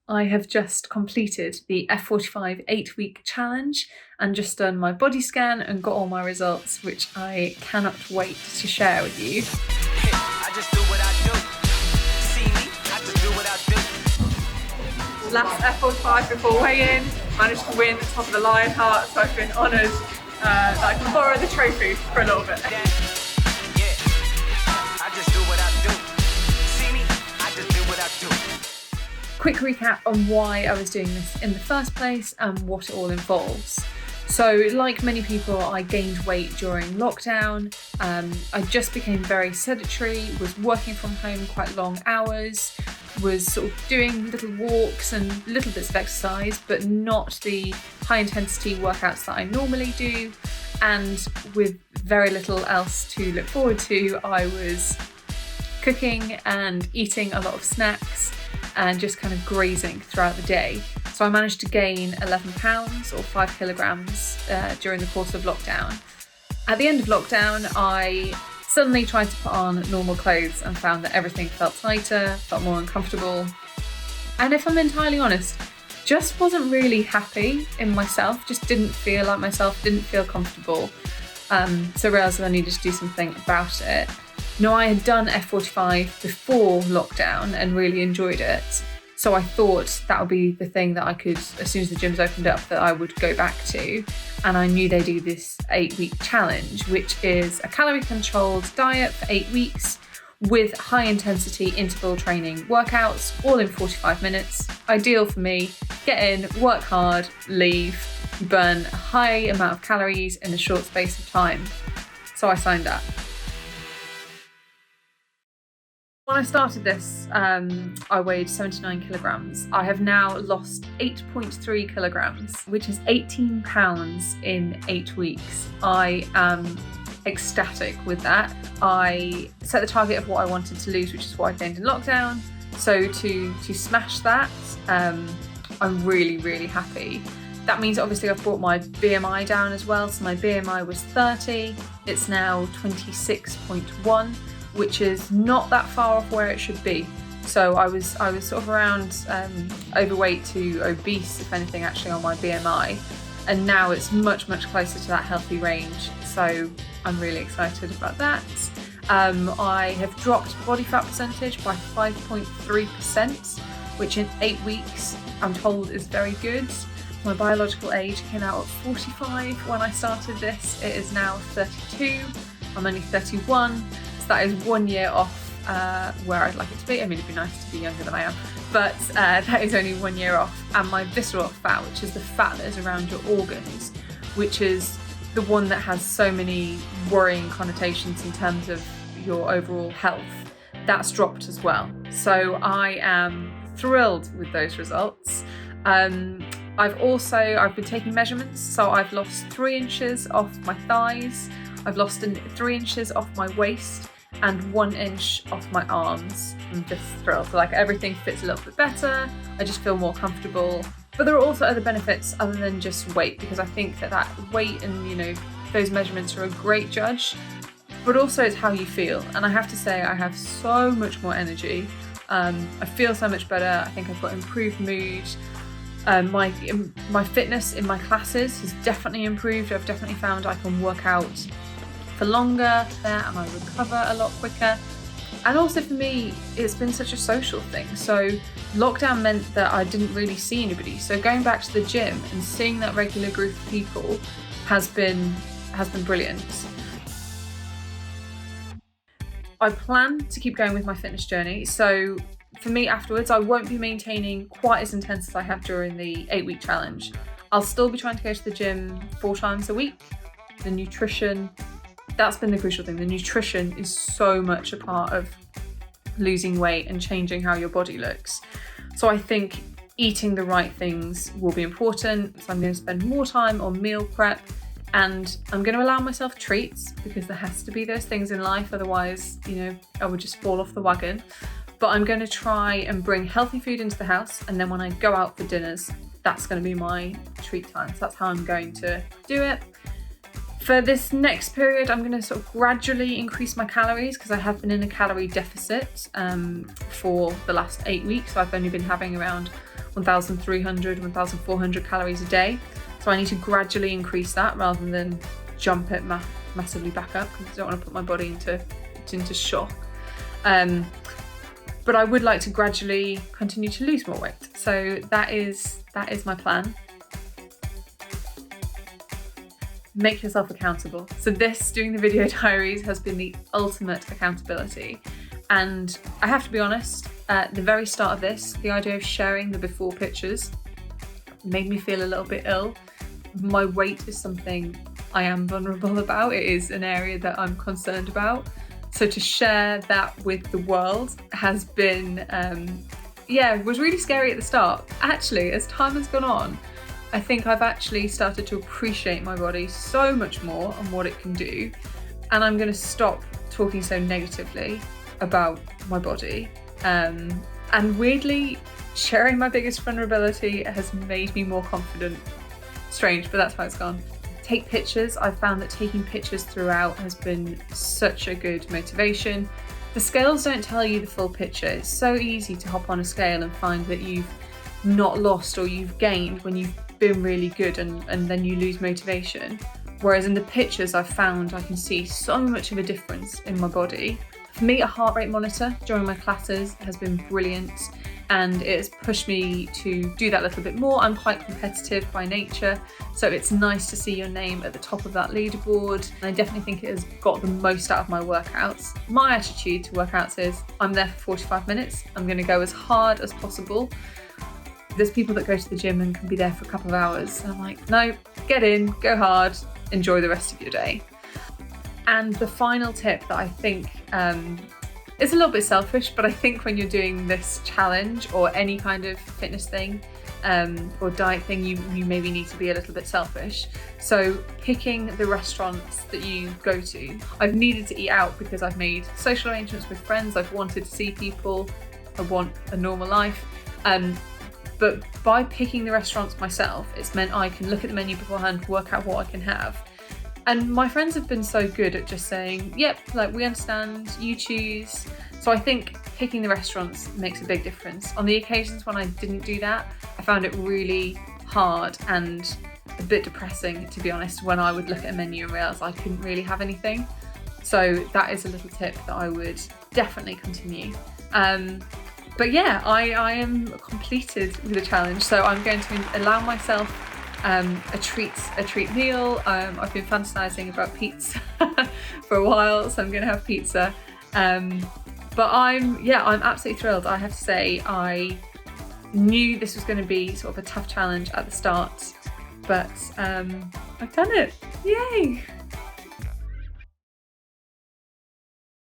I have just completed the F45 8-week challenge and just done my body scan and got all my results, which I cannot wait to share with you. I just do what I do. See me, I just do what I do. Last F45 before weigh-in, managed to win top of the Lionheart, so I've been honoured that I can borrow the trophy for a little bit. Yeah, I just do what I do. See me, I just do what I do. Quick recap on why I was doing this in the first place and what it all involves. So, like many people, I gained weight during lockdown. I just became very sedentary, was working from home quite long hours, was sort of doing little walks and little bits of exercise, but not the high intensity workouts that I normally do. And with very little else to look forward to, I was cooking and eating a lot of snacks and just kind of grazing throughout the day. So I managed to gain 11 pounds or 5 kilograms during the course of lockdown. At the end of lockdown, I suddenly tried to put on normal clothes and found that everything felt tighter, felt more uncomfortable. And if I'm entirely honest, just wasn't really happy in myself, just didn't feel like myself, didn't feel comfortable. So I realised that I needed to do something about it. Now, I had done F45 before lockdown and really enjoyed it. So I thought that would be the thing that I could, as soon as the gyms opened up, that I would go back to. And I knew they do this 8-week challenge, which is a calorie-controlled diet for 8 weeks with high-intensity interval training workouts, all in 45 minutes. Ideal for me. Get in, work hard, leave, burn a high amount of calories in a short space of time. So I signed up. When I started this, I weighed 79 kilograms. I have now lost 8.3 kilograms, which is 18 pounds in 8 weeks. I am ecstatic with that. I set the target of what I wanted to lose, which is what I gained in lockdown. So to smash that, I'm really, really happy. That means obviously I've brought my BMI down as well. So my BMI was 30, it's now 26.1. which is not that far off where it should be. So I was sort of around overweight to obese, if anything, actually on my BMI. And now it's much, much closer to that healthy range. So I'm really excited about that. I have dropped body fat percentage by 5.3%, which in 8 weeks, I'm told is very good. My biological age came out at 45 when I started this. It is now 32. I'm only 31. That is 1 year off where I'd like it to be. I mean, it'd be nice to be younger than I am, but that is only 1 year off. And my visceral fat, which is the fat that is around your organs, which is the one that has so many worrying connotations in terms of your overall health, that's dropped as well. So I am thrilled with those results. I've been taking measurements, so I've lost 3 inches off my thighs. I've lost 3 inches off my waist and 1 inch off my arms. I'm just thrilled. So, like, everything fits a little bit better. I just feel more comfortable. But there are also other benefits other than just weight, because I think that weight and, those measurements are a great judge, but also it's how you feel. And I have to say, I have so much more energy. I feel so much better. I think I've got improved mood. My fitness in my classes has definitely improved. I've definitely found I can work out for longer and I recover a lot quicker. And also for me, it's been such a social thing. So lockdown meant that I didn't really see anybody. So going back to the gym and seeing that regular group of people has been brilliant. I plan to keep going with my fitness journey. So for me afterwards, I won't be maintaining quite as intense as I have during the 8-week challenge. I'll still be trying to go to the gym 4 times a week. The nutrition, that's been the crucial thing. The nutrition is so much a part of losing weight and changing how your body looks. So I think eating the right things will be important. So I'm going to spend more time on meal prep, and I'm going to allow myself treats, because there has to be those things in life. Otherwise, I would just fall off the wagon. But I'm going to try and bring healthy food into the house. And then when I go out for dinners, that's going to be my treat time. So that's how I'm going to do it. For this next period, I'm going to sort of gradually increase my calories, because I have been in a calorie deficit for the last 8 weeks. So I've only been having around 1,300, 1,400 calories a day. So I need to gradually increase that rather than jump it massively back up, because I don't want to put my body into shock. But I would like to gradually continue to lose more weight. So that is my plan. Make yourself accountable. So doing the video diaries has been the ultimate accountability. And I have to be honest, at the very start of this, the idea of sharing the before pictures made me feel a little bit ill. My weight is something I am vulnerable about. It is an area that I'm concerned about. So to share that with the world has been, was really scary at the start. Actually, as time has gone on, I think I've actually started to appreciate my body so much more and what it can do. And I'm going to stop talking so negatively about my body. And weirdly, sharing my biggest vulnerability has made me more confident. Strange, but that's how it's gone. Take pictures. I've found that taking pictures throughout has been such a good motivation. The scales don't tell you the full picture. It's so easy to hop on a scale and find that you've not lost or you've gained when you've been really good, and then you lose motivation. Whereas in the pictures I've found I can see so much of a difference in my body. For me, a heart rate monitor during my classes has been brilliant, and it's pushed me to do that a little bit more. I'm quite competitive by nature, so it's nice to see your name at the top of that leaderboard. And I definitely think it has got the most out of my workouts. My attitude to workouts is I'm there for 45 minutes. I'm going to go as hard as possible. There's people that go to the gym and can be there for a couple of hours. And I'm like, no, get in, go hard, enjoy the rest of your day. And the final tip that I think is a little bit selfish, but I think when you're doing this challenge or any kind of fitness thing or diet thing, you maybe need to be a little bit selfish. So picking the restaurants that you go to. I've needed to eat out because I've made social arrangements with friends. I've wanted to see people. I want a normal life. But by picking the restaurants myself, it's meant I can look at the menu beforehand, work out what I can have. And my friends have been so good at just saying, yep, like we understand, you choose. So I think picking the restaurants makes a big difference. On the occasions when I didn't do that, I found it really hard and a bit depressing, to be honest, when I would look at a menu and realise I couldn't really have anything. So that is a little tip that I would definitely continue. But yeah, I am completed with the challenge, so I'm going to allow myself a treat meal. I've been fantasizing about pizza for a while, so I'm going to have pizza. But I'm absolutely thrilled. I have to say, I knew this was going to be sort of a tough challenge at the start, but I've done it. Yay!